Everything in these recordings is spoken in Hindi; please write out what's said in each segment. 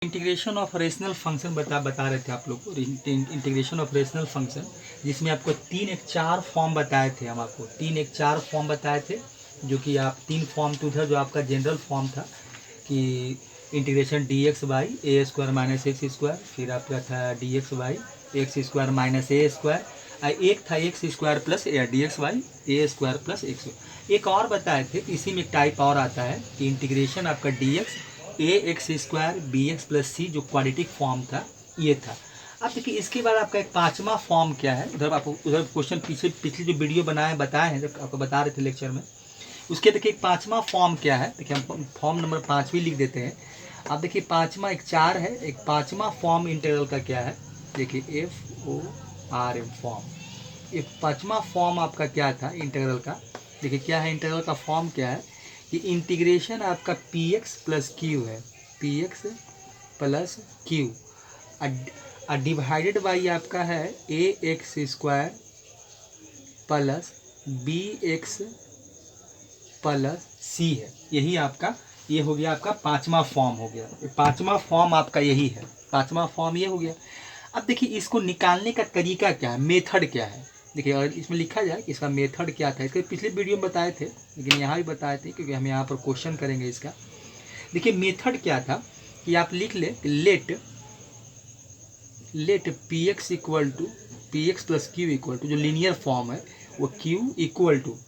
इंटीग्रेशन ऑफ रेशनल फंक्शन बता रहे थे आप लोग को। इंटीग्रेशन ऑफ रेशनल फंक्शन जिसमें आपको चार फॉर्म बताए थे। हम आपको चार फॉर्म बताए थे, जो कि आप तीन फॉर्म तो था जो आपका जनरल फॉर्म था कि integration D x by A square minus x square, फिर आपका था D x by x square minus A square, एक था x square plus D x by A square plus x. एक और बताए थे, इसी में टाइप और आता है कि इंटीग्रेशन आपका D X A X square B X plus C, जो क्वाड्रेटिक फॉर्म था ये था। अब देखिए इसके बाद आपका एक पांचवा फॉर्म क्या है, उधर आपको उधर क्वेश्चन पिछली जो वीडियो बताए हैं, जब आपको बता रहे थे लेक्चर में, उसके देखिए एक पांचवा फॉर्म क्या है। देखिए हम फॉर्म नंबर 5 भी लिख देते हैं। अब देखिए पांचवा एक 4 है, एक पांचवा फॉर्म इंटीग्रल का क्या है, देखिए F O R M form. एक पांचवा फॉर्म आपका क्या था इंटीग्रल का, देखिए क्या है इंटीग्रल का फॉर्म क्या है कि इंटीग्रेशन आपका पी एक्स प्लस क्यू है, P X plus Q divided by आपका है A X square plus B X plus C है। यही आपका ये हो गया, आपका पांचवा फॉर्म हो गया। पांचवा फॉर्म आपका यही है, पांचवा फॉर्म ये हो गया। अब देखिए इसको निकालने का तरीका क्या है, मेथड क्या है। देखिए अगर इसमें लिखा जाए इसका मेथड क्या था, इसके पिछले वीडियो में बताए थे लेकिन यहाँ भी बताए थे क्योंकि हम यहाँ पर क्वेश्चन करेंगे इसका। देखिए मेथड क्या था कि आप लिख ले let P X equal to P X plus Q equal to, जो लीनियर फॉर्म है वो क्यू इक्वल टू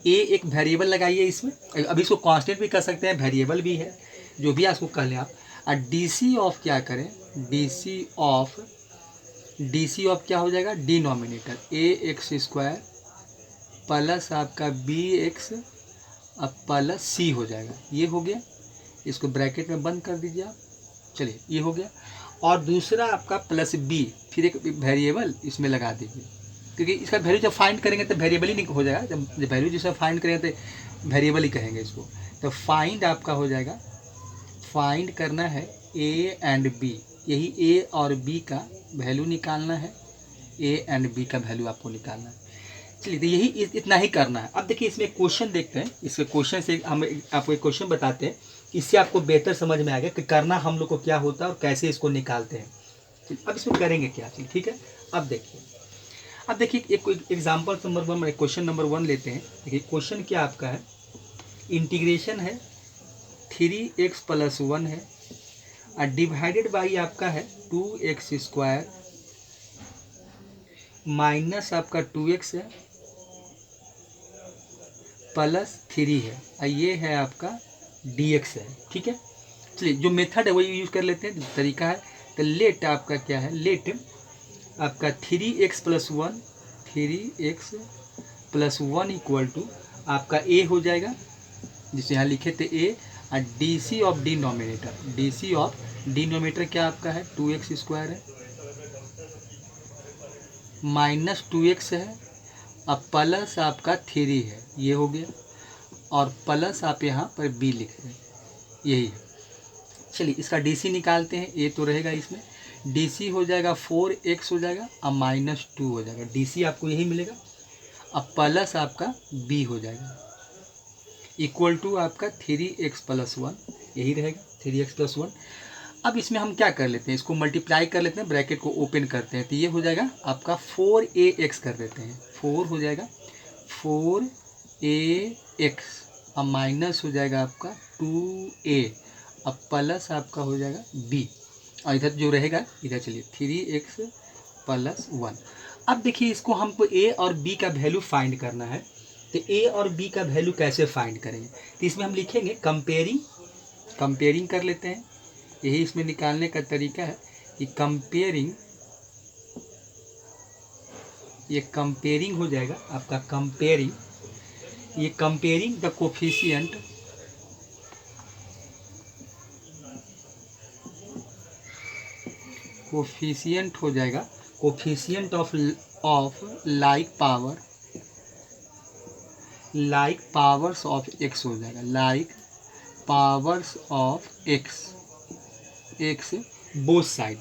ए, एक वेरिएबल लगाइए इसमें। अभी इसको कांस्टेंट भी कर सकते हैं, वेरिएबल भी है, जो भी आपको कह लें आप। और डी सी ऑफ क्या करें, डी सी ऑफ क्या हो जाएगा, डिनोमिनेटर ए एक्स स्क्वायर प्लस आपका बी एक्स प्लस सी हो जाएगा। ये हो गया, इसको ब्रैकेट में बंद कर दीजिए आप। चलिए ये हो गया। और दूसरा आपका प्लस बी, फिर एक वेरिएबल इसमें लगा दीजिए, क्योंकि इसका वैल्यू जब फाइंड करेंगे तो वेरिएबल ही नहीं हो जाएगा। जब वैल्यू जिसका फाइंड करेंगे तो वेरिएबल ही कहेंगे इसको। तो फाइंड आपका हो जाएगा, फाइंड करना है ए एंड बी, यही ए और बी का वैल्यू निकालना है, ए एंड बी का वैल्यू आपको निकालना है। चलिए तो यही इतना ही करना है। अब देखिए इसमें क्वेश्चन देखते हैं, इसके क्वेश्चन से हम आपको एक क्वेश्चन बताते हैं, इससे आपको बेहतर समझ में आएगा कि करना हम लोग को क्या होता है और कैसे इसको निकालते हैं। अब इसमें करेंगे क्या, चलिए ठीक है। अब देखिए एक एग्जाम्पल नंबर 1, क्वेश्चन नंबर 1 लेते हैं। देखिए क्वेश्चन क्या आपका है, इंटीग्रेशन है 3x प्लस 1 है और डिवाइडेड बाई आपका है 2x स्क्वायर माइनस आपका 2x है प्लस 3 है और ये है आपका dx है। ठीक है, चलिए जो मेथड है वही यूज कर लेते हैं, जो तरीका है। तो लेट आपका क्या है, लेट आपका 3x प्लस 1 इक्वल टू आपका a हो जाएगा, जिसे यहाँ लिखे थे a, और डी सी ऑफ डिनोमिनेटर क्या आपका है 2x स्क्वायर है माइनस 2x है और प्लस आपका 3 है, ये हो गया। और प्लस आप यहाँ पर b लिख रहे हैं, यही है। चलिए इसका डी सी निकालते हैं, a तो रहेगा इसमें, डी सी हो जाएगा 4x हो जाएगा और माइनस 2 हो जाएगा, डी सी आपको यही मिलेगा। अब प्लस आपका b हो जाएगा इक्वल टू आपका 3x प्लस 1, यही रहेगा 3x प्लस 1। अब इसमें हम क्या कर लेते हैं, इसको मल्टीप्लाई कर लेते हैं, ब्रैकेट को ओपन करते हैं, तो ये हो जाएगा आपका 4ax कर देते हैं, 4 हो जाएगा 4ax और माइनस हो जाएगा आपका 2a, अब प्लस आपका हो जाएगा b, और इधर जो रहेगा इधर चलिए 3x प्लस 1। अब देखिए इसको हमको a और b का वैल्यू फाइंड करना है। तो a और b का वैल्यू कैसे फाइंड करेंगे, तो इसमें हम लिखेंगे कंपेयरिंग कर लेते हैं। यही इसमें निकालने का तरीका है कि ये कंपेयरिंग हो जाएगा आपका, ये कंपेयरिंग द कोफिशिएंट हो जाएगा, coefficient of like powers of x हो जाएगा, like powers of x both side,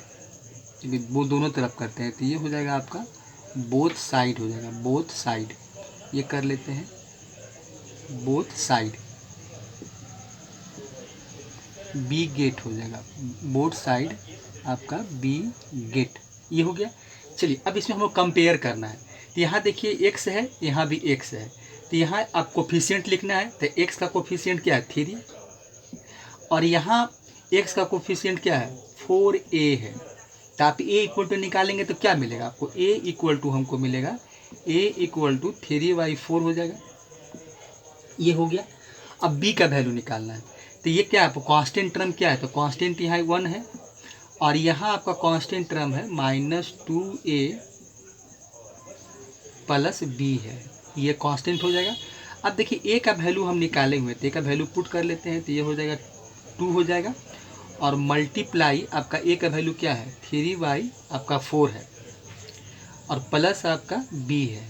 वो दोनों तरफ करते हैं, तो ये हो जाएगा आपका बोथ साइड हो जाएगा, बोथ साइड ये कर लेते हैं, बोथ साइड। बी गेट हो जाएगा, बोथ साइड आपका बी गेट, ये हो गया। चलिए अब इसमें हमको कंपेयर करना है। तो यहाँ देखिए x है, यहाँ भी x है, तो यहाँ आप कोफिशिएंट लिखना है। तो x का कोफिशिएंट क्या है 3, और यहाँ x का कोफिशिएंट क्या है 4a है। तो आप a इक्वल टू निकालेंगे तो क्या मिलेगा आपको, a इक्वल टू हमको मिलेगा a इक्वल टू 3/4 हो जाएगा, ये हो गया। अब b का वैल्यू निकालना है। तो ये क्या है कांस्टेंट टर्म क्या है, तो कांस्टेंट यहाँ 1 है, और यहाँ आपका कांस्टेंट टर्म है -2a प्लस b है, ये कांस्टेंट हो जाएगा। अब देखिए a का वैल्यू हम निकाले हुए, तो a का वैल्यू पुट कर लेते हैं, तो ये हो जाएगा 2 हो जाएगा, और मल्टीप्लाई आपका a का वैल्यू क्या है 3/4 है, और प्लस आपका b है।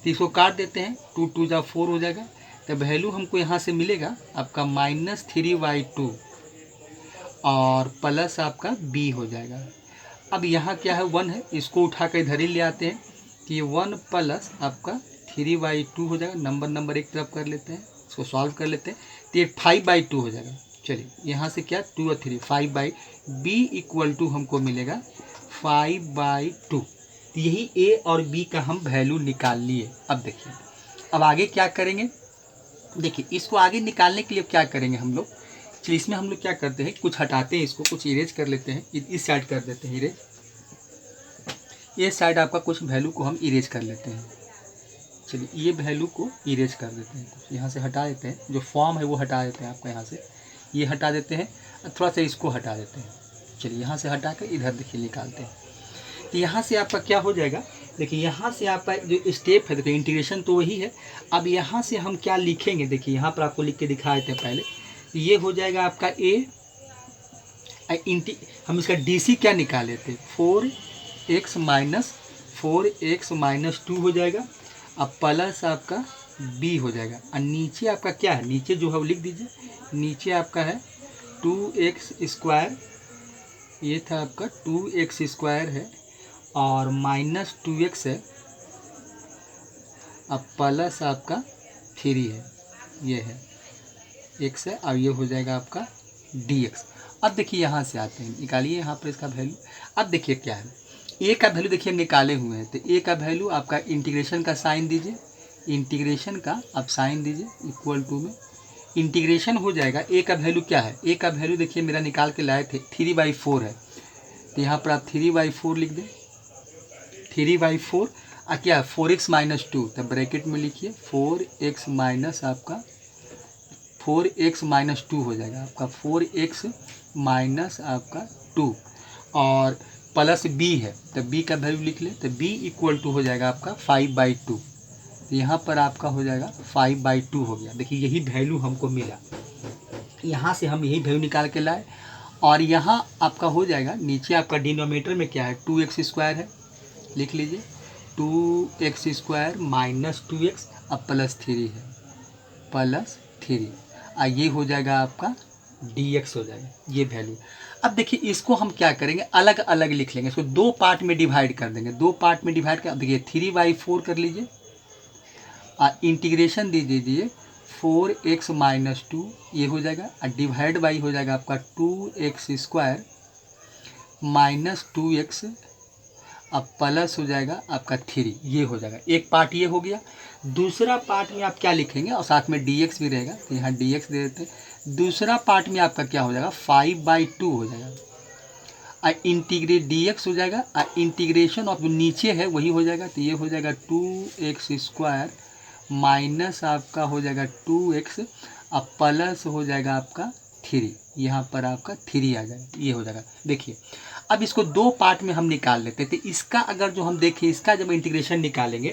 तो इसको काट देते हैं, 2 2 जा 4 हो जाएगा। तो वैल्यू हमको यहाँ से मिलेगा आपका -3/2 और प्लस आपका b हो जाएगा। अब यहाँ क्या है 1 है, इसको उठा कर इधर ही ले आते हैं, तो ये 1 प्लस आपका 3/2 हो जाएगा। नंबर एक तरफ कर लेते हैं, इसको सॉल्व कर लेते हैं, तो ये 5/2 हो जाएगा। चलिए यहाँ से क्या 2 और 3 5/b इक्वल टू हमको मिलेगा 5/2। यही a और b का हम वैल्यू निकाल लिए। अब देखिए अब आगे क्या करेंगे, देखिए इसको आगे निकालने के लिए क्या करेंगे हम लोग। चलिए इसमें हम लोग क्या करते हैं, कुछ हटाते हैं, इसको कुछ इरेज कर लेते हैं, इस साइड कर देते हैं इरेज, ये साइड आपका कुछ वैल्यू को हम इरेज कर लेते हैं। चलिए ये वैल्यू को इरेज कर देते हैं, कुछ यहाँ से हटा देते हैं, जो फॉर्म है वो हटा देते हैं आपका, यहाँ से ये हटा देते हैं, थोड़ा सा इसको हटा देते हैं। चलिए यहाँ से हटा कर इधर देखिए निकालते हैं। तो यहाँ से आपका क्या हो जाएगा, देखिए यहाँ से आपका जो स्टेप है, देखिए इंटीग्रेशन तो वही है। अब यहाँ से हम क्या लिखेंगे, देखिए यहाँ पर आपको लिख के दिखाए थे पहले, ये हो जाएगा आपका हम इसका DC क्या निकाले थे 4x - 2 हो जाएगा, अब प्लस आपका b हो जाएगा, और नीचे आपका क्या है, नीचे जो है वो लिख दीजिए, नीचे आपका है 2x², ये था आपका 2x² है, और -2x है, अब प्लस आपका 3 है, ये है x है, और ये हो जाएगा आपका dx। अब देखिए यहाँ से आते हैं, निकालिए यहाँ पर इसका वैल्यू। अब देखिए क्या है, a का वैल्यू देखिए हम निकाले हुए हैं, तो a का वैल्यू आपका इंटीग्रेशन का साइन दीजिए, इंटीग्रेशन का आप साइन दीजिए इक्वल टू में इंटीग्रेशन हो जाएगा। a का वैल्यू क्या है, a का वैल्यू देखिए मेरा निकाल के लाए थे 3/4 है, तो यहाँ पर आप 3/4 लिख दें, 3/4 क्या है 4x - 2, तब ब्रैकेट में लिखिए 4x माइनस आपका 4x - 2 हो जाएगा, आपका 4x माइनस आपका 2, और प्लस b है, तो b का वैल्यू लिख ले, तो b इक्वल टू हो जाएगा आपका 5/2, यहाँ पर आपका हो जाएगा 5/2 हो गया। देखिए यही वैल्यू हमको मिला, यहाँ से हम यही वैल्यू निकाल के लाए, और यहाँ आपका हो जाएगा, नीचे आपका डिनोमिनेटर में क्या है 2x² है, लिख लीजिए 2x² माइनस 2x, अब प्लस 3 है, प्लस 3, ये हो जाएगा आपका dx हो जाएगा ये वैल्यू। अब देखिए इसको हम क्या करेंगे, अलग अलग लिख लेंगे, इसको 2 पार्ट में डिवाइड कर देंगे, 2 पार्ट में डिवाइड कर, देखिए 3/4 कर लीजिए, इंटीग्रेशन दे दीजिए 4x - 2, ये हो जाएगा, और डिवाइड बाई हो जाएगा आपका 2x² माइनस 2x, अब प्लस हो जाएगा आपका 3, ये हो जाएगा। एक पार्ट ये हो गया। दूसरा पार्ट में आप क्या लिखेंगे, और साथ में dx भी रहेगा, तो यहाँ dx दे देते हैं। दूसरा पार्ट में आपका क्या हो जाएगा 5/2 हो जाएगा, और इंटीग्रेट dx हो जाएगा, और इंटीग्रेशन और जो नीचे है वही हो जाएगा, तो ये हो जाएगा 2x² माइनस आपका हो जाएगा 2x, अब प्लस हो जाएगा आपका 3, यहाँ पर आपका 3 आ जाएगा, ये हो जाएगा। देखिए अब इसको 2 पार्ट में हम निकाल लेते हैं, तो इसका अगर जो हम देखें, इसका जब इंटीग्रेशन निकालेंगे,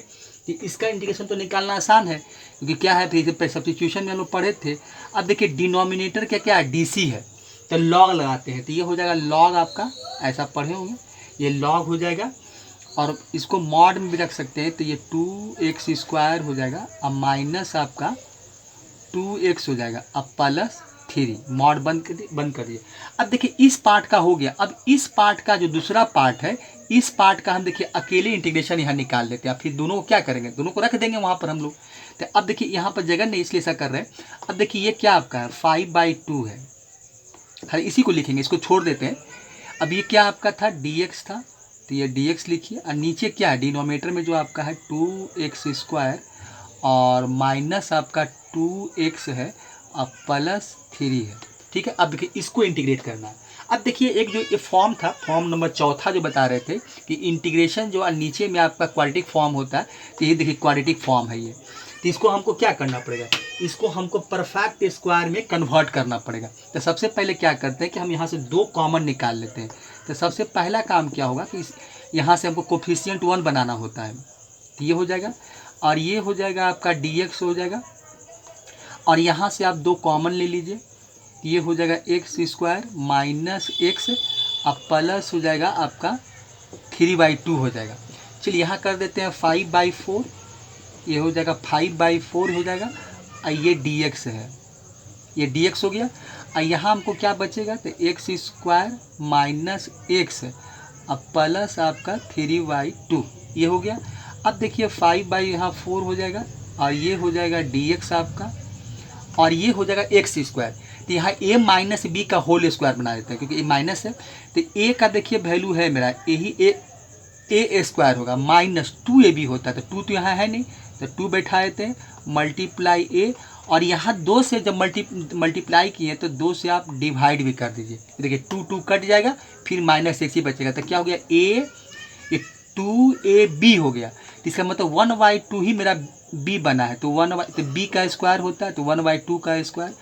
तो इसका इंटीग्रेशन तो निकालना आसान है, क्योंकि क्या है फिर सब्स्टिट्यूशन में हम लोग पढ़े थे। अब देखिए डिनोमिनेटर क्या है DC है, तो लॉग लगाते हैं, तो ये हो जाएगा लॉग आपका, ऐसा पढ़े होंगे, ये लॉग हो जाएगा, और इसको मॉड में भी रख सकते हैं, तो ये 2x² हो जाएगा, अब माइनस आपका 2x हो जाएगा, अब प्लस 3, मॉड बंद कर दिए। अब देखिए इस पार्ट का हो गया। अब इस पार्ट का जो दूसरा पार्ट है, इस पार्ट का हम देखिए अकेले इंटीग्रेशन यहाँ निकाल लेते हैं, फिर दोनों को क्या करेंगे, दोनों को रख देंगे वहाँ पर हम लोग। तो अब देखिए यहाँ पर जगह नहीं, इसलिए ऐसा कर रहे हैं। अब देखिए ये क्या आपका है 5/2 है, खाली इसी को लिखेंगे, इसको छोड़ देते हैं। अब ये क्या आपका था, dx था, तो ये dx लिखिए, और नीचे क्या है, डिनोमीटर में जो आपका है 2x² और माइनस आपका 2x है और प्लस 3 है। ठीक है, अब देखिए इसको इंटीग्रेट करना है। अब देखिए एक जो ये फॉर्म था, फॉर्म नंबर चौथा जो बता रहे थे कि इंटीग्रेशन जो नीचे में आपका क्वाड्रेटिक फॉर्म होता है, तो ये देखिए क्वाड्रेटिक फॉर्म है ये। तो इसको हमको क्या करना पड़ेगा, इसको हमको परफेक्ट स्क्वायर में कन्वर्ट करना पड़ेगा। तो सबसे पहले क्या करते हैं कि हम यहाँ से 2 कॉमन निकाल लेते हैं। तो सबसे पहला काम क्या होगा कि यहाँ से हमको कोफिशिएंट 1 बनाना होता है, तो ये हो जाएगा, और ये हो जाएगा आपका dx हो जाएगा, और यहाँ से आप 2 कॉमन ले लीजिए, ये हो जाएगा x² माइनस x अब प्लस हो जाएगा आपका 3/2 हो जाएगा। चलिए यहाँ कर देते हैं 5/4, ये हो जाएगा 5/4 हो जाएगा, और ये dx है, ये dx हो गया। और यहाँ हमको क्या बचेगा, तो x² माइनस x अब प्लस आपका 3/2 ये हो गया। अब देखिए 5/4 हो जाएगा, और ये हो जाएगा dx आपका, और ये हो जाएगा x²। तो यहाँ a माइनस बी का होल स्क्वायर बना देते हैं, क्योंकि a माइनस है, तो a का देखिए वैल्यू है मेरा यही a² होगा, माइनस 2ab होता है, तो 2 तो यहाँ है नहीं, तो 2 बैठा देते हैं, मल्टीप्लाई a, और यहाँ 2 से जब मल्टीप्लाई किए तो 2 से आप डिवाइड भी कर दीजिए। देखिए 2 कट जाएगा, फिर माइनस x ही बचेगा, तो क्या हो गया a 2ab हो गया। तो इसका मतलब 1/2 ही मेरा b बना है, तो तो b का स्क्वायर होता है, तो 1/2 का स्क्वायर।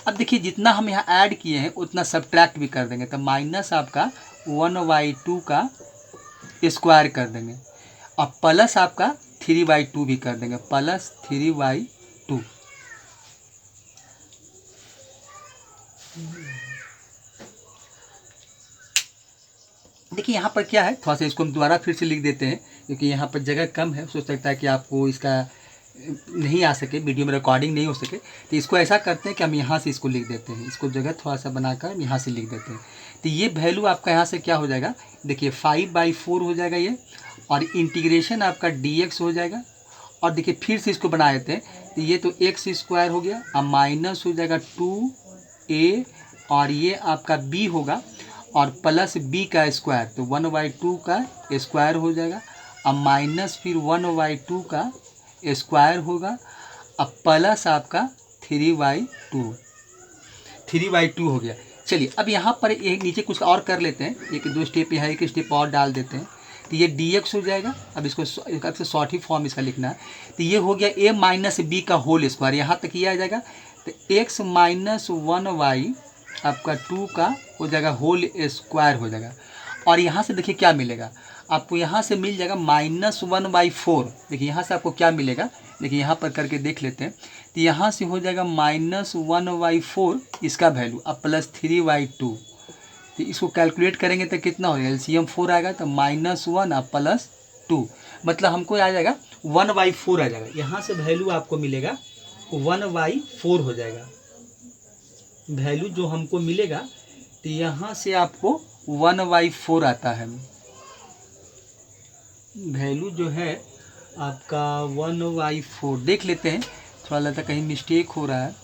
अब देखिए जितना हम यहाँ ऐड किए हैं उतना सब्ट्रैक्ट भी कर देंगे, तो माइनस आपका 1/2 का स्क्वायर कर देंगे, और प्लस आपका 3/2 भी कर देंगे, प्लस 3/2। देखिए यहाँ पर क्या है, थोड़ा सा इसको हम दोबारा फिर से लिख देते हैं, क्योंकि यहाँ पर जगह कम है, सोच सकता है कि आपको इसका नहीं आ सके, वीडियो में रिकॉर्डिंग नहीं हो सके, तो इसको ऐसा करते हैं कि हम यहाँ से इसको लिख देते हैं, इसको जगह थोड़ा सा बनाकर हम यहाँ से लिख देते हैं। तो ये वैल्यू आपका यहाँ से क्या हो जाएगा, देखिए 5/4 हो जाएगा ये, और इंटीग्रेशन आपका dx हो जाएगा, और देखिए फिर से इसको बना देते हैं, तो ये तो x² हो गया, और माइनस हो जाएगा 2a, और ये आपका b होगा, और प्लस b का स्क्वायर, तो 1/2 का स्क्वायर हो जाएगा, और माइनस फिर 1/2 का स्क्वायर होगा, अब प्लस आपका 3/2 हो गया। चलिए अब यहाँ पर एक नीचे कुछ और कर लेते हैं, 1-2 स्टेप यहाँ एक स्टेप और डाल देते हैं, तो ये dx हो जाएगा। अब इसको सबसे शॉर्ट ही फॉर्म इसका लिखना है, तो ये हो गया a माइनस बी का होल स्क्वायर, यहाँ तक ये आ जाएगा, तो x माइनस 1/2 आपका 2 का हो जाएगा होल स्क्वायर हो जाएगा। और यहाँ से देखिए क्या मिलेगा आपको, यहाँ से मिल जाएगा -1/4। देखिए यहाँ से आपको क्या मिलेगा, देखिए यहाँ पर करके देख लेते हैं, तो यहाँ से हो जाएगा -1/4 इसका वैल्यू, अब प्लस 3/2। तो इसको कैलकुलेट करेंगे तो कितना हो जाएगा, LCM 4 आएगा, तो -1 और प्लस 2, मतलब हमको आ जाएगा 1/4 आ जाएगा। यहाँ से वैल्यू आपको मिलेगा 1/4 हो जाएगा वैल्यू जो हमको मिलेगा, तो यहाँ से आपको 1/4 आता है वैल्यू जो है आपका 1/4। देख लेते हैं, थोड़ा लगता कहीं मिस्टेक हो रहा है,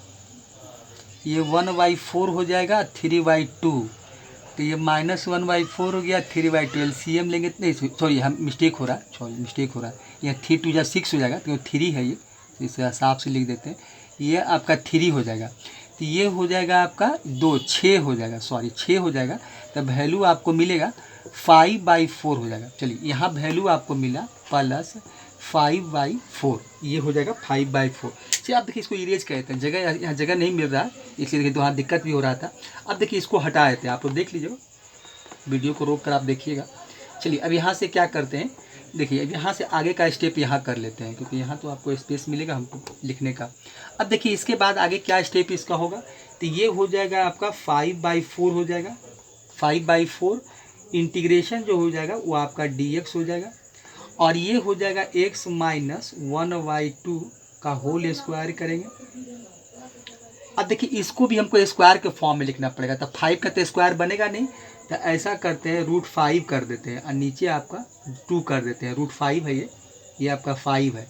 ये 1/4 हो जाएगा 3/2, तो ये -1/4 हो गया 3/2, LCM लेंगे तो नहीं, सॉरी हम मिस्टेक हो रहा है, ये 3 2 जा 6 हो जाएगा, तो 3 है ये, तो इसे हिसाब से लिख देते हैं, ये आपका 3 हो जाएगा, तो ये हो जाएगा आपका 6 हो जाएगा, 6 हो जाएगा, तो वैल्यू आपको मिलेगा 5/4 हो जाएगा। चलिए यहाँ वैल्यू आपको मिला प्लस 5/4, ये हो जाएगा 5/4। चलिए आप देखिए इसको इरेज कहते हैं, जगह यहाँ जगह नहीं मिल रहा है, इसलिए देखिए तो वहाँ दिक्कत भी हो रहा था। अब देखिए इसको हटा देते हैं, आप लोग देख लीजिएगा, वीडियो को रोक कर आप देखिएगा। चलिए अब यहाँ से क्या करते हैं, देखिए अब यहाँ से आगे का स्टेप यहाँ कर लेते हैं, क्योंकि यहाँ तो आपको स्पेस मिलेगा हमको लिखने का। अब देखिए इसके बाद आगे क्या स्टेप इसका होगा, तो ये हो जाएगा आपका 5/4 हो जाएगा, 5/4 इंटीग्रेशन जो हो जाएगा वो आपका dx हो जाएगा, और ये हो जाएगा x माइनस 1/2 का होल स्क्वायर करेंगे। अब देखिए इसको भी हमको स्क्वायर के फॉर्म में लिखना पड़ेगा, तो 5 का तो स्क्वायर बनेगा नहीं, तो ऐसा करते हैं √5 कर देते हैं, और नीचे आपका 2 कर देते हैं, √5 है ये आपका 5 है,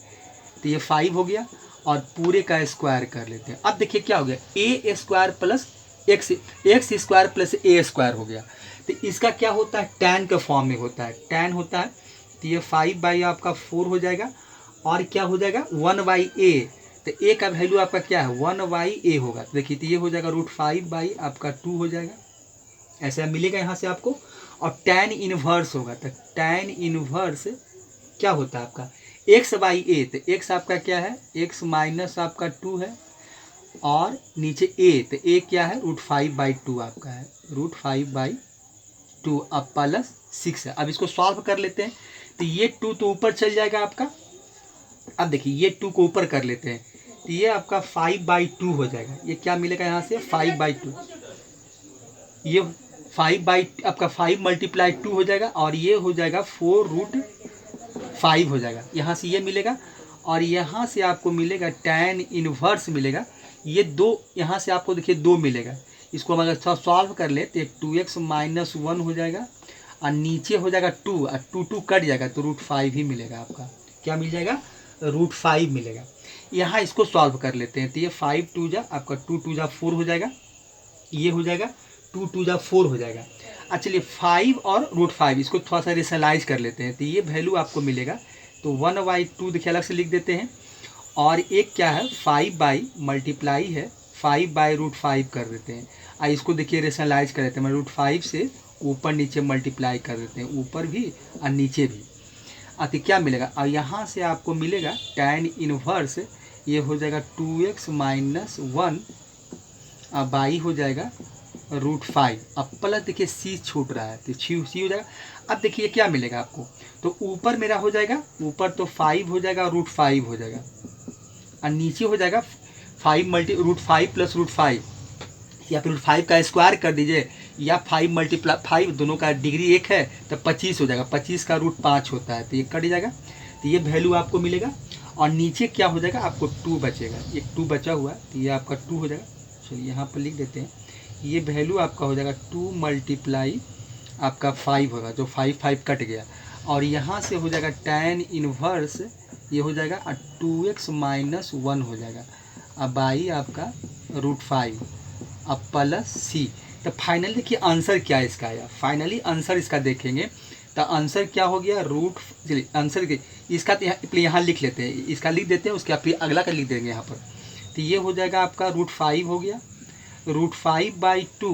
तो ये 5 हो गया, और पूरे का स्क्वायर कर लेते हैं। अब देखिए क्या हो गया, a² plus X square plus A square हो गया। तो इसका क्या होता है, tan के फॉर्म में होता है, tan होता है। तो ये 5 बाई आपका 4 हो जाएगा और क्या हो जाएगा 1 बाई ए। तो ए का वैल्यू आपका क्या है 1 बाई ए होगा। तो देखिए तो ये हो जाएगा √5 बाई आपका 2 हो जाएगा, ऐसा मिलेगा यहाँ से आपको। और tan इनवर्स होगा, तो tan इनवर्स क्या होता है आपका x बाई ए। तो x आपका क्या है x माइनस आपका 2 है और नीचे a, तो a क्या है √5 बाई 2 आपका है, √5 बाई 2 अब प्लस 6 है। अब इसको सॉल्व कर लेते हैं। तो ये 2 तो ऊपर चल जाएगा आपका। अब देखिए ये 2 को ऊपर कर लेते हैं, तो ये आपका 5 बाई 2 हो जाएगा। ये क्या मिलेगा यहाँ से 5 बाई 2, ये 5 बाई आपका 5 मल्टीप्लाई 2 हो जाएगा और ये हो जाएगा 4√5 हो जाएगा। यहाँ से ये मिलेगा और यहाँ से आपको मिलेगा tan इनवर्स मिलेगा। ये 2 यहाँ से आपको देखिए 2 मिलेगा। इसको हम अगर सॉल्व कर ले तो 2x माइनस 1 हो जाएगा और नीचे हो जाएगा 2 और 2 कट जाएगा तो √5 ही मिलेगा आपका। क्या मिल जाएगा √5 मिलेगा। यहाँ इसको सॉल्व कर लेते हैं। तो ये 5 2 जा आपका 2 2 जा 4 हो जाएगा, ये हो जाएगा 2 2 जा 4 हो जाएगा। अच्छा चलिए 5 और √5 इसको थोड़ा सा रेशनलाइज कर लेते हैं। तो ये वैल्यू आपको मिलेगा, तो 1 बाई 2 देखिए अलग से लिख देते हैं और एक क्या है 5 बाई मल्टीप्लाई है 5 बाई √5 कर देते हैं। इसको देखिए रेशनलाइज कर देते हैं, √5 से ऊपर नीचे मल्टीप्लाई कर देते हैं, ऊपर भी और नीचे भी। तो क्या मिलेगा और यहाँ से आपको मिलेगा tan इनवर्स, ये हो जाएगा 2x माइनस 1 बाई हो जाएगा √5। अब प्लस देखिए c छूट रहा है तो c हो जाएगा। अब देखिए क्या मिलेगा आपको, तो ऊपर मेरा हो जाएगा, ऊपर तो 5 हो जाएगा √5 हो जाएगा और नीचे हो जाएगा 5 मल्टी √5 प्लस √5 या फिर √5 का स्क्वायर कर दीजिए या 5 मल्टीप्लाई 5 दोनों का डिग्री 1 है तो 25 हो जाएगा, 25 का √5 होता है तो ये कट जाएगा। तो ये वैल्यू आपको मिलेगा और नीचे क्या हो जाएगा आपको 2 बचेगा, एक 2 बचा हुआ है तो ये आपका 2 हो जाएगा। चलिए यहाँ पर लिख देते हैं, ये वैल्यू आपका हो जाएगा 2 मल्टीप्लाई आपका 5 होगा, जो 5 कट गया और यहाँ से हो जाएगा tan इनवर्स, ये हो जाएगा 2x माइनस 1 हो जाएगा अब बाई आपका √5 अब प्लस c। तो फाइनली देखिए आंसर क्या है इसका आया, फाइनली आंसर इसका देखेंगे तो आंसर क्या हो गया चलिए आंसर इसका तो यहाँ लिख लेते हैं, इसका लिख देते हैं उसके फिर अगला का लिख देंगे यहाँ पर। तो ये हो जाएगा आपका √5 हो गया, √5 बाई 2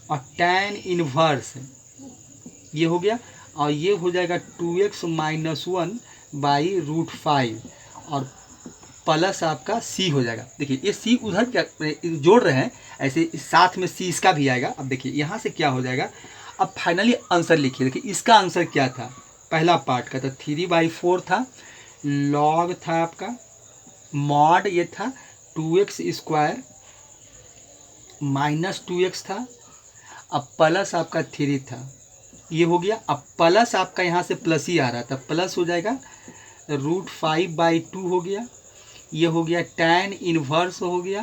और tan इनवर्स ये हो गया और ये हो जाएगा 2x माइनस 1 बाई √5 और प्लस आपका c हो जाएगा। देखिए ये c उधर क्या जोड़ रहे हैं, ऐसे साथ में c इसका भी आएगा। अब देखिए यहाँ से क्या हो जाएगा, अब फाइनली आंसर लिखिए। देखिए इसका आंसर क्या था, पहला पार्ट का तो 3/4 था, लॉग था आपका, मॉड ये था 2x स्क्वायर माइनस 2x था, अब प्लस आपका 3 था, ये हो गया। अब प्लस आपका यहाँ से प्लस ही आ रहा था, प्लस हो जाएगा √5 बाई 2 हो गया, ये हो गया tan इनवर्स हो गया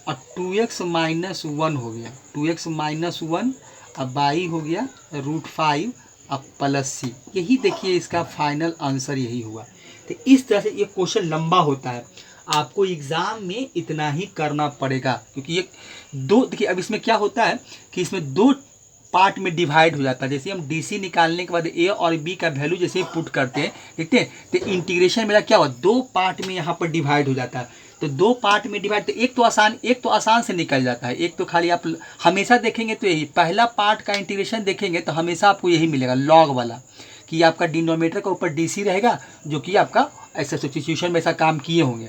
और 2x माइनस 1 हो गया, 2x माइनस 1 अब बाई हो गया √5 अब प्लस c। यही देखिए इसका फाइनल आंसर यही हुआ। तो इस तरह से ये क्वेश्चन लंबा होता है, आपको एग्ज़ाम में इतना ही करना पड़ेगा क्योंकि ये दो देखिए अब इसमें क्या होता है कि इसमें 2 पार्ट में डिवाइड हो जाता है। जैसे हम DC निकालने के बाद A और B का वैल्यू जैसे ही पुट करते हैं देखते हैं तो इंटीग्रेशन मेरा क्या हुआ 2 पार्ट में यहाँ पर डिवाइड हो जाता है। तो 2 पार्ट में डिवाइड, तो एक तो आसान से निकल जाता है, एक तो खाली आप हमेशा देखेंगे तो यही पहला पार्ट का इंटीग्रेशन देखेंगे तो हमेशा आपको यही मिलेगा लॉग वाला, कि आपका डिनोमिनेटर का ऊपर DC रहेगा जो कि आपका ऐसा सब्स्टिट्यूशन में ऐसा काम किए होंगे।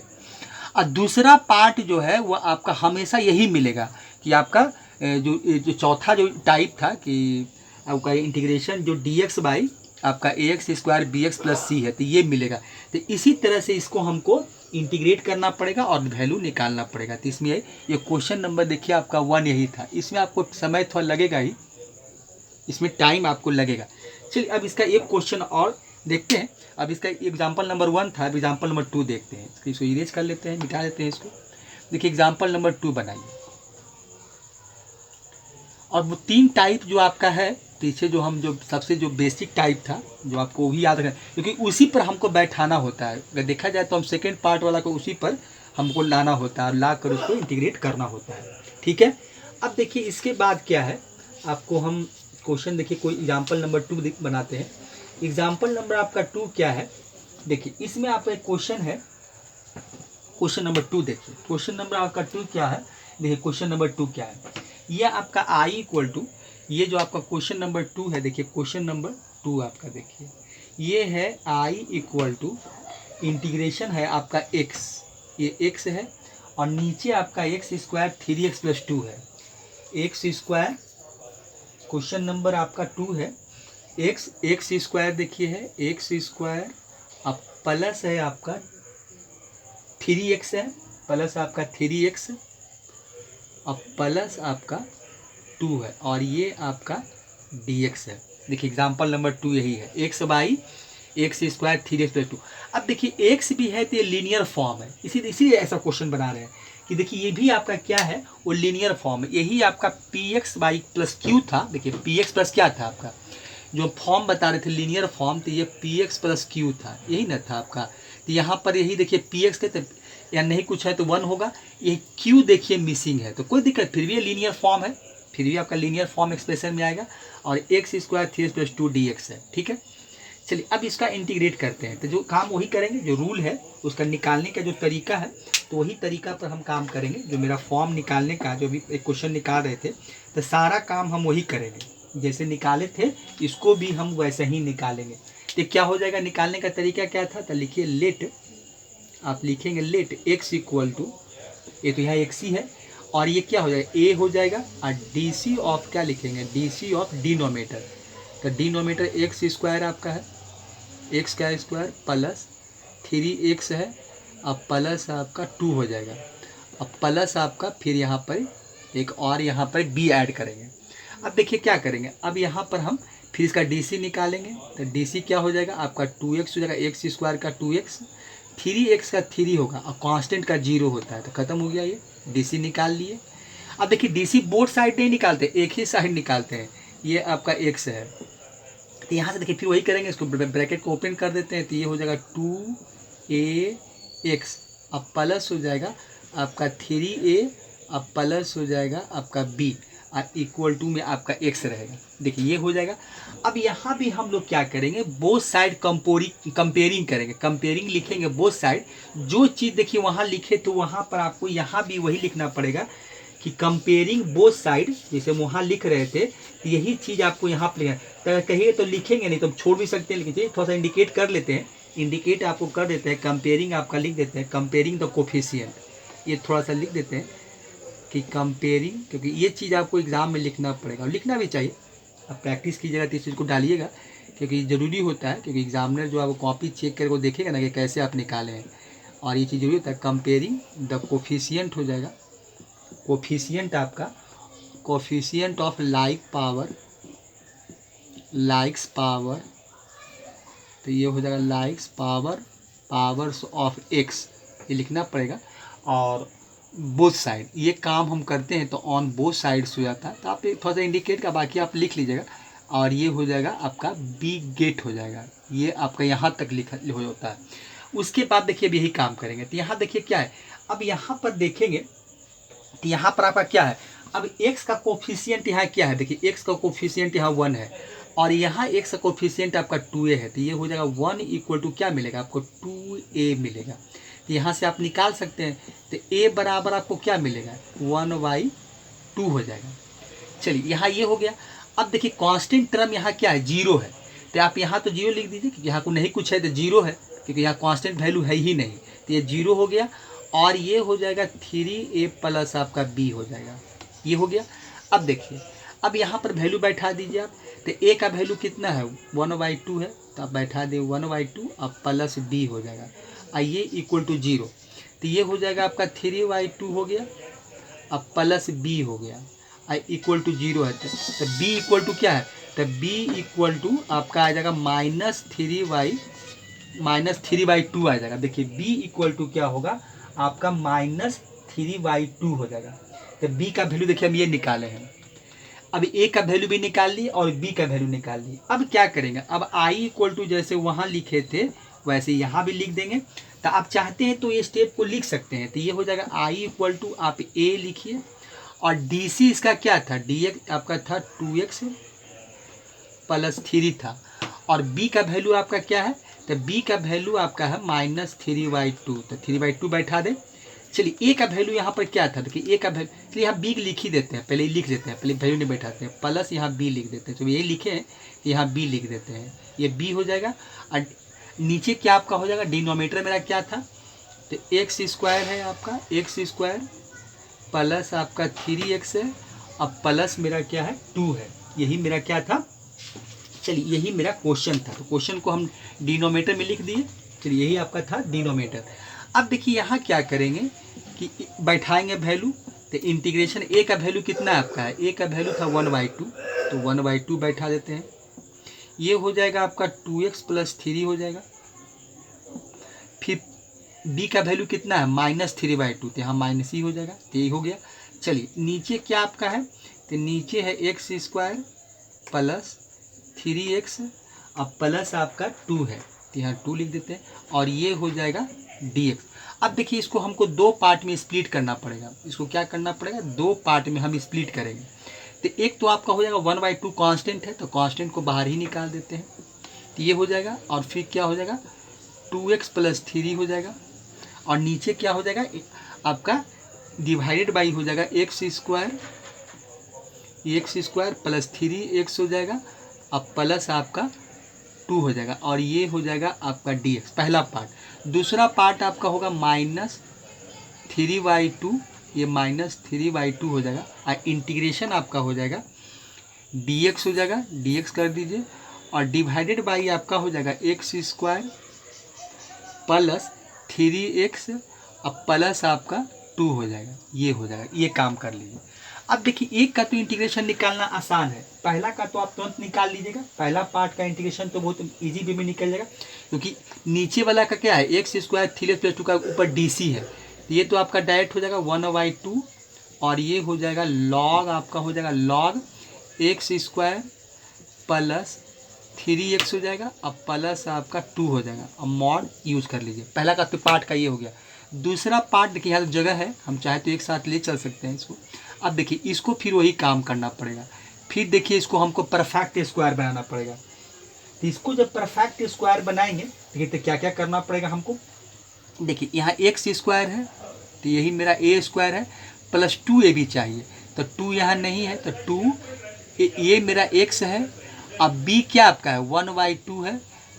और दूसरा पार्ट जो है वो आपका हमेशा यही मिलेगा कि आपका जो चौथा जो टाइप था कि आपका इंटीग्रेशन जो dx बाई आपका ax square bx plus c है तो ये मिलेगा। तो इसी तरह से इसको हमको इंटीग्रेट करना पड़ेगा और वैल्यू निकालना पड़ेगा। तो इसमें ये क्वेश्चन नंबर देखिए आपका 1 यही था, इसमें आपको समय थोड़ा लगेगा ही, इसमें टाइम आपको लगेगा। चलिए अब इसका एक क्वेश्चन और देखते हैं। अब इसका एग्जाम्पल नंबर 1 था, अब एग्जाम्पल नंबर 2 देखते हैं। इसको इरेज कर लेते हैं, मिटा देते हैं इसको। देखिए एग्जाम्पल नंबर 2 बनाइए और वो 3 टाइप जो आपका है पीछे जो हम जो सबसे जो बेसिक टाइप था जो आपको वही याद रखना, क्योंकि उसी पर हमको बैठाना होता है। अगर देखा जाए तो हम सेकेंड पार्ट वाला को उसी पर हमको लाना होता है, ला कर उसको इंटीग्रेट करना होता है। ठीक है, अब देखिए इसके बाद क्या है, आपको हम क्वेश्चन देखिए कोई एग्जाम्पल नंबर 2 बनाते हैं। एग्जाम्पल नंबर आपका 2 क्या है, देखिए इसमें आपका एक क्वेश्चन है, क्वेश्चन नंबर 2 देखिए, क्वेश्चन नंबर आपका 2 क्या है, देखिए क्वेश्चन नंबर 2 क्या है, ये आपका आई इक्वल टू, ये जो आपका क्वेश्चन नंबर 2 है, देखिए क्वेश्चन नंबर 2 आपका देखिए ये है आई इक्वल टू इंटीग्रेशन है आपका एक्स, ये एक्स है और नीचे आपका एक्स स्क्वायर 3x+2 है, एक्स स्क्वायर क्वेश्चन नंबर आपका 2 है, एक्स स्क्वायर देखिए है एक्स स्क्वायर, अब प्लस है आपका 3x है, प्लस आपका 3x अब प्लस आपका 2 है और ये आपका dx है। देखिए एग्जाम्पल नंबर 2 यही है, x by x square 3x+2। अब देखिए x भी है तो ये लीनियर फॉर्म है, इसीलिए ऐसा क्वेश्चन बना रहे हैं कि देखिए ये भी आपका क्या है, वो लीनियर फॉर्म है। यही आपका px/q था, देखिए px प्लस क्या था आपका जो फॉर्म बता रहे थे लीनियर फॉर्म, तो ये px+q था, यही ना था आपका। तो यहाँ पर यही देखिए px के तो या नहीं कुछ है तो 1 होगा, ये q देखिए मिसिंग है तो कोई दिक्कत, फिर भी ये लीनियर फॉर्म है, फिर भी आपका लीनियर फॉर्म एक्सप्रेशन में आएगा और एक्स स्क्वायर 3x+2 dx है। ठीक है, चलिए अब इसका इंटीग्रेट करते हैं, तो जो काम वही करेंगे, जो रूल है उसका निकालने का जो तरीका है तो वही तरीका पर हम काम करेंगे। जो मेरा फॉर्म निकालने का जो भी एक क्वेश्चन निकाल रहे थे तो सारा काम हम वही करेंगे, जैसे निकाले थे इसको भी हम वैसे ही निकालेंगे। तो क्या हो जाएगा, निकालने का तरीका क्या था, तो लिखिए लेट, आप लिखेंगे लेट एक्स इक्वल टू, ये तो यहाँ एक्स ही है और ये क्या हो जाएगा ए हो जाएगा और डी सी ऑफ क्या लिखेंगे, डी सी ऑफ डिनोमीटर, तो डिनोमीटर एक्स स्क्वायर आपका है, एक्स का स्क्वायर प्लस 3x है, अब प्लस आपका 2 हो जाएगा, अब प्लस आपका फिर यहाँ पर एक और यहाँ पर b ऐड करेंगे। अब देखिए क्या करेंगे, अब यहाँ पर हम फिर इसका DC निकालेंगे, तो DC क्या हो जाएगा आपका 2x हो जाएगा, एक्स स्क्वायर का 2x, 3x का 3 होगा और कांस्टेंट का 0 होता है, तो खत्म हो गया, ये DC निकाल लिए। अब देखिए DC बोथ साइड नहीं निकालते, एक ही साइड निकालते हैं, ये आपका x है, तो यहाँ से देखिए फिर वही करेंगे, इसको ब्रैकेट को ओपन कर देते हैं, तो ये हो जाएगा 2ax, अब प्लस हो जाएगा आपका 3a, अब प्लस हो जाएगा आपका b और इक्वल टू में आपका x रहेगा। देखिए ये हो जाएगा। अब यहाँ भी हम लोग क्या करेंगे, बोथ साइड कंपेयरिंग करेंगे, कंपेयरिंग लिखेंगे बोथ साइड, जो चीज़ देखिए वहाँ लिखे तो वहाँ पर आपको यहाँ भी वही लिखना पड़ेगा कि कंपेयरिंग बोथ साइड, जैसे वहाँ लिख रहे थे यही चीज़ आपको यहाँ पर लिखना, तो कहिए तो लिखेंगे नहीं तो छोड़ भी सकते हैं, लेकिन थोड़ा सा इंडिकेट कर लेते हैं, इंडिकेट आपको कर देते हैं, कंपेयरिंग आपका लिख देते हैं, कंपेयरिंग द कोफिशिएंट, ये थोड़ा सा लिख देते हैं कि कंपेयरिंग, क्योंकि ये चीज़ आपको एग्ज़ाम में लिखना पड़ेगा और लिखना भी चाहिए, आप प्रैक्टिस कीजिएगा तो इस चीज़ को डालिएगा क्योंकि ज़रूरी होता है, क्योंकि एग्जामिनर जो आपको कॉपी चेक करके देखेगा ना कि कैसे आप निकाले हैं, और ये चीज़ जरूरी होता है। कंपेयरिंग द कोफिशिएंट हो जाएगा, कोफिशिएंट आपका coefficient of like power, likes power, तो ये हो जाएगा likes power powers of x, ये लिखना पड़ेगा। और बोथ साइड ये काम हम करते हैं तो ऑन बोथ साइड्स हो जाता है, तो आप थोड़ा सा इंडिकेट का बाकी आप लिख लीजिएगा और ये हो जाएगा आपका बी गेट हो जाएगा, ये आपका यहाँ तक लिखा हो जाता है। उसके बाद देखिए अब यही काम करेंगे, तो यहाँ देखिए क्या है, अब यहाँ पर देखेंगे तो यहाँ पर आपका क्या है, अब x का कोफिशिएंट यहाँ क्या है, देखिए x का कोफिशिएंट यहाँ 1 है और यहाँ x का कोफिशिएंट आपका 2a है, तो ये हो जाएगा 1 इक्वल टू क्या मिलेगा आपको 2a मिलेगा, तो यहाँ से आप निकाल सकते हैं, तो a बराबर आपको क्या मिलेगा 1/2 हो जाएगा। चलिए यहाँ ये हो गया। अब देखिए कांस्टेंट टर्म यहाँ क्या है 0 है, तो आप यहाँ तो 0 लिख दीजिए क्योंकि यहाँ को नहीं कुछ है तो 0 है, क्योंकि यहाँ कांस्टेंट वैल्यू है ही नहीं, तो ये 0 हो गया और ये हो जाएगा 3a प्लस आपका b हो जाएगा, ये हो गया। अब देखिए अब यहाँ पर वैल्यू बैठा दीजिए आप, तो a का वैल्यू कितना है 1/2 है, तो आप बैठा दे 1/2 अब प्लस b हो जाएगा, आइए इक्वल टू 0, तो ये हो जाएगा आपका 3/2 हो गया, अब प्लस b हो गया आई इक्वल टू 0 है, तो b इक्वल टू क्या है, तो b इक्वल टू आपका आ जाएगा -3/2 आ जाएगा। देखिए b इक्वल टू क्या होगा आपका -3/2 हो जाएगा। तो b का वैल्यू देखिए हम ये निकाले हैं, अब a का वैल्यू भी निकाल लिए और b का वैल्यू निकाल लिए। अब क्या करेंगे, अब i इक्वल टू जैसे वहाँ लिखे थे वैसे यहाँ भी लिख देंगे, तो आप चाहते हैं तो ये स्टेप को लिख सकते हैं, तो ये हो जाएगा i इक्वल टू आप a लिखिए और DC इसका क्या था, DX आपका था 2x प्लस 3 था, और B का वैल्यू आपका क्या है, तो B का वैल्यू आपका है -3/2, तो 3/2 बैठा दें। चलिए A का वैल्यू यहाँ पर क्या था, देखिए A का वैल्यू, चलिए यहाँ B लिख ही देते हैं, पहले लिख देते हैं, पहले वैल्यू नहीं बैठाते हैं, प्लस यहाँ B लिख देते हैं, तो यही लिखे हैं, यहाँ B लिख देते हैं, ये B हो जाएगा। और नीचे क्या आपका हो जाएगा, डिनोमीटर मेरा क्या था, तो x² है आपका, x² प्लस आपका 3x है, अब प्लस मेरा क्या है 2 है, यही मेरा क्या था। चलिए यही मेरा क्वेश्चन था, तो क्वेश्चन को हम डिनोमीटर में लिख दिए। चलिए यही आपका था डिनोमीटर। अब देखिए यहाँ क्या करेंगे कि बैठाएंगे वैल्यू, तो इंटीग्रेशन A का वैल्यू कितना आपका है, A का वैल्यू था 1/2, तो 1/2 बैठा देते हैं। ये हो जाएगा आपका 2x प्लस 3 हो जाएगा। फिर B का वैल्यू कितना है -3/2, तो यहाँ माइनस ही हो जाएगा, तो यही हो गया। चलिए नीचे क्या आपका है, तो नीचे है x² प्लस 3x, अब प्लस आपका 2 है, तो यहाँ 2 लिख देते हैं, और ये हो जाएगा dx। अब देखिए इसको हमको दो पार्ट में स्प्लिट करना पड़ेगा, इसको क्या करना पड़ेगा, दो पार्ट में हम स्प्लिट करेंगे। तो एक तो आपका हो जाएगा 1/2 कांस्टेंट है, तो कांस्टेंट को बाहर ही निकाल देते हैं, तो ये हो जाएगा। और फिर क्या हो जाएगा 2x प्लस 3 हो जाएगा, और नीचे क्या हो जाएगा आपका डिवाइडेड बाई हो जाएगा x² प्लस 3x हो जाएगा, अब प्लस आपका 2 हो जाएगा, और ये हो जाएगा आपका dx, पहला पार्ट। दूसरा पार्ट आपका होगा -3/2, ये -3/2 हो जाएगा, और इंटीग्रेशन आपका हो जाएगा dx हो जाएगा, dx कर दीजिए, और डिवाइडेड बाई आपका हो जाएगा x² प्लस 3x, अब प्लस आपका 2 हो जाएगा, ये हो जाएगा। ये काम कर लीजिए। अब देखिए एक का तो इंटीग्रेशन निकालना आसान है, पहला का तो आप तुरंत निकाल लीजिएगा, पहला पार्ट का इंटीग्रेशन तो बहुत इजी वे में निकल जाएगा, क्योंकि नीचे वाला का क्या है x² 3x प्लस 2 का ऊपर DC है, तो ये तो आपका डायरेक्ट हो जाएगा 1/2, और ये हो जाएगा लॉग आपका हो जाएगा लॉग x² प्लस 3x हो जाएगा, अब प्लस आपका 2 हो जाएगा। अब मॉड यूज़ कर लीजिए, पहला का तो पार्ट का ये हो गया। दूसरा पार्ट देखिए यहाँ जगह है, हम चाहे तो एक साथ ले चल सकते हैं इसको। अब देखिए इसको फिर वही काम करना पड़ेगा, फिर देखिए इसको हमको परफेक्ट स्क्वायर बनाना पड़ेगा। तो इसको जब परफेक्ट स्क्वायर बनाएंगे देखिए तो क्या क्या करना पड़ेगा हमको, देखिए यहाँ x² है, तो यही मेरा a² है, प्लस 2ab चाहिए, तो 2 यहाँ नहीं है, तो 2 ये मेरा x है, अब b क्या आपका है 1/2 है,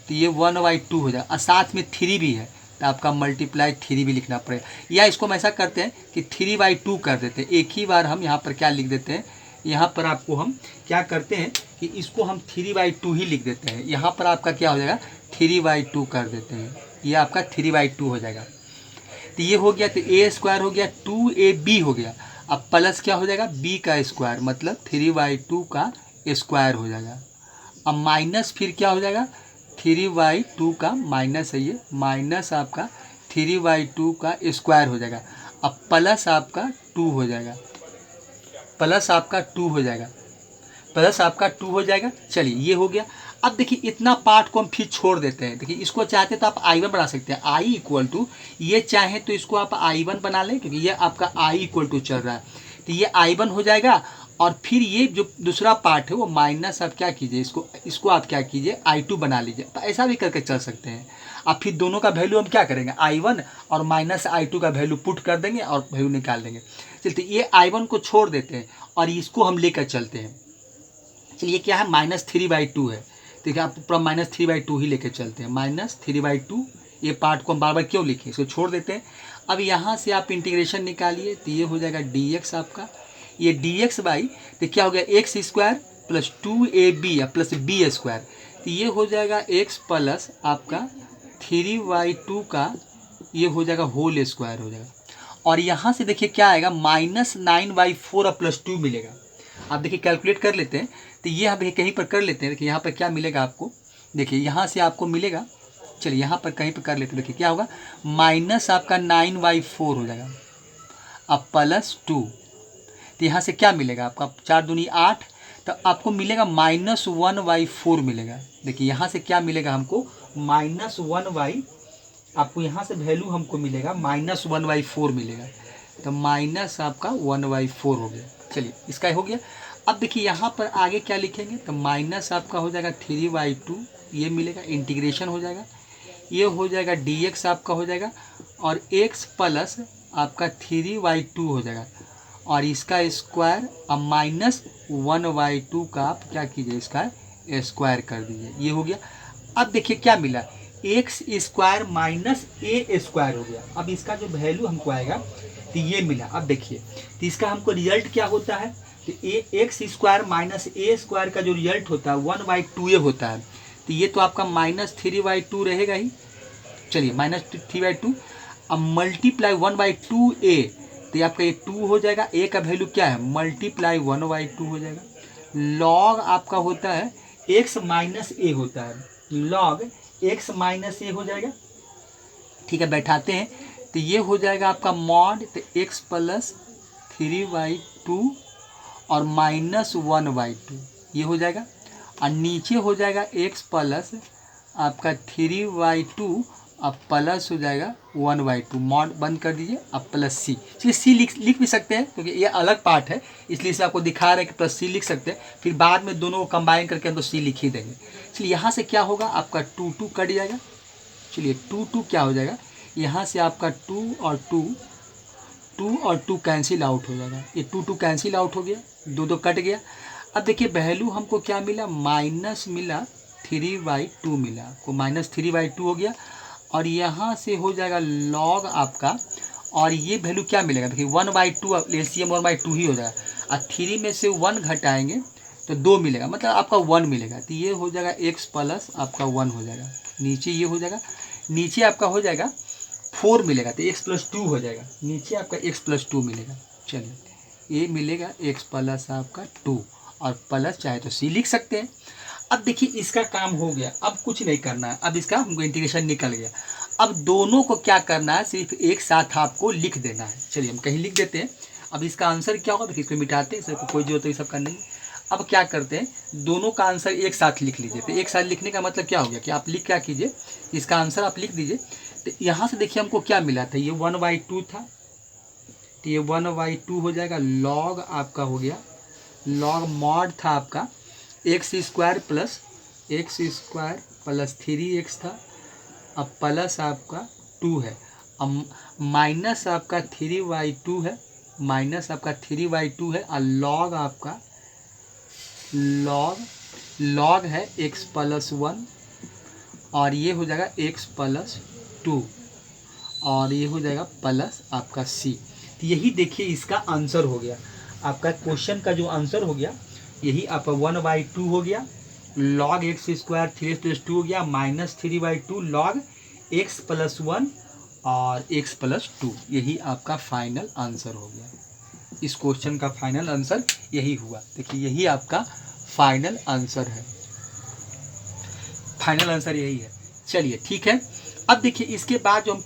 तो ये 1/2 हो जाएगा, और साथ में 3 भी है, तो आपका मल्टीप्लाई 3 भी लिखना पड़ेगा। या इसको हम ऐसा करते हैं कि 3/2 कर देते हैं, एक ही बार हम यहाँ पर क्या लिख देते हैं, यहाँ पर आपको हम क्या करते हैं कि इसको हम 3/2 ही लिख देते हैं, यहाँ पर आपका क्या हो जाएगा 3/2 कर देते हैं, ये आपका 3/2 हो जाएगा। तो ये हो गया, तो a² हो गया, 2ab हो गया, अब प्लस क्या हो जाएगा b का स्क्वायर, मतलब 3/2 का स्क्वायर हो जाएगा। अब माइनस फिर क्या हो जाएगा 3/2 का माइनस है, ये माइनस आपका 3/2 का स्क्वायर हो जाएगा, अब प्लस आपका 2 हो जाएगा, प्लस आपका 2 हो जाएगा, प्लस आपका 2 हो जाएगा। चलिए ये हो गया। अब देखिए इतना पार्ट को हम फिर छोड़ देते हैं, देखिए इसको चाहते तो आप I1 बना सकते हैं, I = ये चाहे तो इसको आप I1 बना लें, क्योंकि ये आपका I = चल रहा है, तो ये I1 हो जाएगा। और फिर ये जो दूसरा पार्ट है वो माइनस आप क्या कीजिए, इसको आप क्या कीजिए I2 बना लीजिए, तो ऐसा भी करके चल सकते हैं। अब फिर दोनों का वैल्यू हम क्या करेंगे I1 और माइनस I2 का वैल्यू पुट कर देंगे और वैल्यू निकाल देंगे। चलते ये I1 को छोड़ देते हैं और इसको हम लेकर चलते हैं। चलिए क्या है -3/2 है, ठीक है, आप पूरा -3/2 ही लेकर चलते हैं, -3/2। ये पार्ट को हम बार बार क्यों लिखें, इसको छोड़ देते हैं। अब यहाँ से आप इंटीग्रेशन निकालिए, तो ये हो जाएगा dx आपका, ये dx बाई तो क्या हो गया x² प्लस 2ab या प्लस b², तो ये हो जाएगा x प्लस आपका 3/2 का ये हो जाएगा होल स्क्वायर हो जाएगा। और यहाँ से देखिए क्या आएगा -9/4 प्लस 2 मिलेगा। आप देखिए कैलकुलेट कर लेते हैं, तो ये हम कहीं पर कर लेते हैं, देखिए यहाँ पर क्या मिलेगा आपको, देखिए यहाँ से आपको मिलेगा, चलिए यहाँ पर कहीं पर कर लेते हैं, देखिए क्या होगा माइनस आपका 9/4 हो जाएगा, अब प्लस 2, तो यहाँ से क्या मिलेगा आपका 4 दूनी 8, तो आपको मिलेगा -1/4 मिलेगा। देखिए यहाँ से क्या मिलेगा हमको -1/, आपको यहाँ से वैल्यू हमको मिलेगा -1/4 मिलेगा। तो माइनस आपका 1/4 हो गया। चलिए इसका हो गया। अब देखिए यहाँ पर आगे क्या लिखेंगे, तो माइनस आपका हो जाएगा 3/2, ये मिलेगा, इंटीग्रेशन हो जाएगा, ये हो जाएगा dx आपका हो जाएगा, और x प्लस आपका 3/2 हो जाएगा, और इसका स्क्वायर, अब माइनस 1/2 का आप क्या कीजिए, इसका स्क्वायर कर दीजिए, ये हो गया। अब देखिए क्या मिला, एक्स स्क्वायर माइनस ए स्क्वायर हो गया। अब इसका जो वैल्यू हमको आएगा तो ये मिला। अब देखिए तो इसका हमको रिजल्ट क्या होता है, तो ए एक्स स्क्वायर माइनस ए स्क्वायर का जो रिजल्ट होता है 1/2 होता है। तो ये तो आपका -3/2 रहेगा ही। चलिए -3/2, अब मल्टीप्लाई 1/2 ए, तो ये आपका ये 2 हो जाएगा, ए का वैल्यू क्या है, मल्टीप्लाई 1/2 हो जाएगा। लॉग आपका होता है एक्स माइनस ए होता है, लॉग एक्स माइनस ए हो जाएगा। ठीक है, बैठाते हैं, तो ये हो जाएगा आपका मॉड, तो एक्स प्लस 3/2 और माइनस 1/2 ये हो जाएगा, और नीचे हो जाएगा एक्स प्लस आपका 3/2 अब प्लस हो जाएगा 1/2, मॉड बंद कर दीजिए, अब प्लस सी। चलिए सी लिख भी सकते हैं क्योंकि ये अलग पार्ट है, इसलिए इसे आपको दिखा रहे हैं कि प्लस सी लिख सकते हैं, फिर बाद में दोनों को कंबाइन करके हम तो सी लिख ही देंगे। चलिए यहाँ से क्या होगा, आपका 2 कट जाएगा। चलिए 2 क्या हो जाएगा, यहाँ से आपका 2 और 2 कैंसिल आउट हो जाएगा, ये 2 कैंसिल आउट हो गया, 2 कट गया। अब देखिए वैल्यू हमको क्या मिला, माइनस मिला 3/2 मिला, आपको -3/2 हो गया, और यहाँ से हो जाएगा लॉग आपका, और ये वैल्यू क्या मिलेगा, देखिए 1/2 एलसीएम 1/2 ही हो जाएगा, और 3 में से 1 घटाएंगे तो 2 मिलेगा, मतलब आपका 1 मिलेगा। तो ये हो जाएगा एक्स प्लस आपका 1 हो जाएगा, नीचे ये हो जाएगा, नीचे आपका हो जाएगा 4 मिलेगा, तो x + 2 हो जाएगा, नीचे आपका x + 2 मिलेगा। चलिए ये मिलेगा x प्लस आपका 2, और प्लस चाहे तो c लिख सकते हैं। अब देखिए इसका काम हो गया, अब कुछ नहीं करना है, अब इसका हमको इंटीग्रेशन निकल गया। अब दोनों को क्या करना है, सिर्फ एक साथ आपको लिख देना है। चलिए हम कहीं लिख देते हैं। अब इसका आंसर क्या होगा, देखिए इसको मिटाते हैं, इसको कोई जरूरत नहीं, सब करने की। अब क्या करते हैं, दोनों का आंसर एक साथ लिख लीजिए। तो एक साथ लिखने का मतलब क्या हो गया कि आप लिख क्या कीजिए, इसका आंसर आप लिख दीजिए। तो यहाँ से देखिए हमको क्या मिला था, ये 1/2 था, तो ये 1/2 हो जाएगा, लॉग आपका हो गया, लॉग मॉड था आपका x² प्लस 3x था, अब प्लस आपका 2 है, अब माइनस आपका 3/2 है, माइनस आपका 3/2 है, और लॉग आपका लॉग है x + 1, और ये हो जाएगा x + 2, और ये हो जाएगा प्लस आपका c। तो यही देखिए इसका आंसर हो गया, आपका क्वेश्चन का जो आंसर हो गया यही आपका 1/2 हो गया, log x² 3x + 2 हो गया, -3/2 log x + 1 और x + 2, यही आपका फाइनल आंसर हो गया। इस क्वेश्चन का फाइनल आंसर यही हुआ। देखिए यही आपका फाइनल आंसर है, फाइनल आंसर यही है। चलिए ठीक है, अब देखिए इसके बाद जो हम